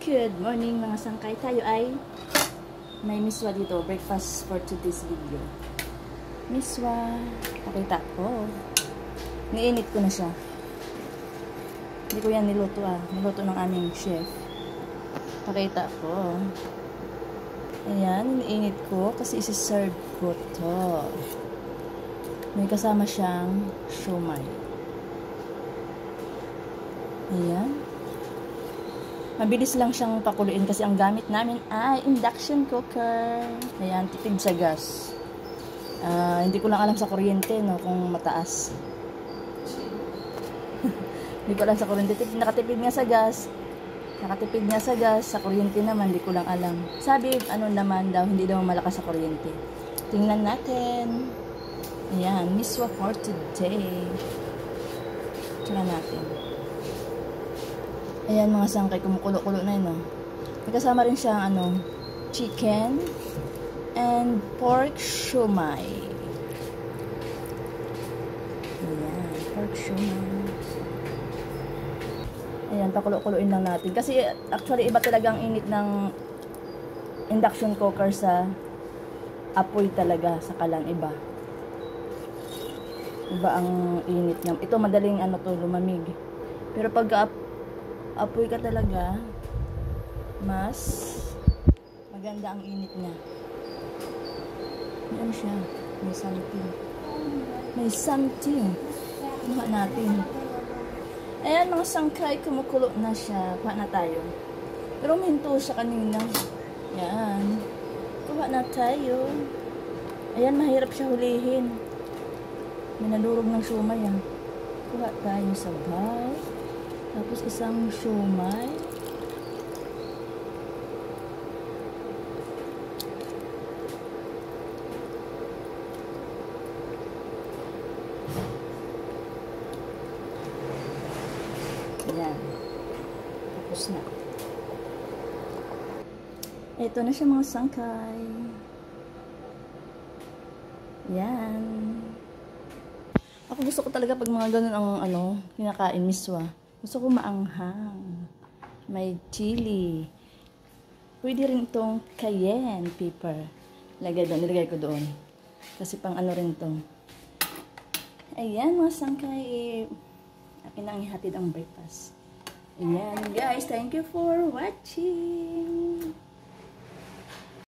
Good morning mga sangkay. Tayo ay may miswa dito. Breakfast for today's video. Miswa. Pakita ko. Niinit ko na siya. Hindi ko yan niluto Niluto ng aming chef. Pakita ko. Ayan. Niinit ko kasi isi-serve ko to. May kasama siyang siomai. Ayan. Mabilis lang siyang pakuluin kasi ang gamit namin ay induction cooker. Ayan, tipid sa gas. Hindi ko lang alam sa kuryente, no, kung mataas. Hindi ko alam sa kuryente. Nakatipid nga sa gas. Nakatipid nga sa gas. Sa kuryente naman, hindi ko lang alam. Sabi, ano naman daw, hindi daw malakas sa kuryente. Tingnan natin. Ayan, miswa for today. Tingnan natin. Ayan mga sangkay, kumukulo-kulo na yun, no? May kasama rin siyang, chicken and pork siomai. Ayan, pork siomai. Ayan, pakulo-kuloin lang natin. Kasi, actually, iba talagang init ng induction cooker sa apoy talaga, sa kalan, iba. Iba ang init niya. Ito, madaling, lumamig. Pero pag apoy ka talaga, mas maganda ang init niya. Ano siya? May something. May something. Kuha natin. Ayan mga sangkay, kumukulo na siya. Kuha na tayo. Pero minto siya kanina. Ayan. Kuha na tayo. Ayan, mahirap siya hulihin. May nalurog ng siomai yan. Kuha tayo sa bag. Tapos isang siomai. Ayan. Tapos na. Ito na siya mga sangkay. Ayan. Ako gusto ko talaga pag mga ganun ang kinakain miswa. Gusto ko maanghang. May chili. Pwede rin itong cayenne pepper. Nilagay ko doon. Kasi pang rin to. Ayan mga sangkay. Akin na ang ihatid ang breakfast. Ayan guys. Thank you for watching.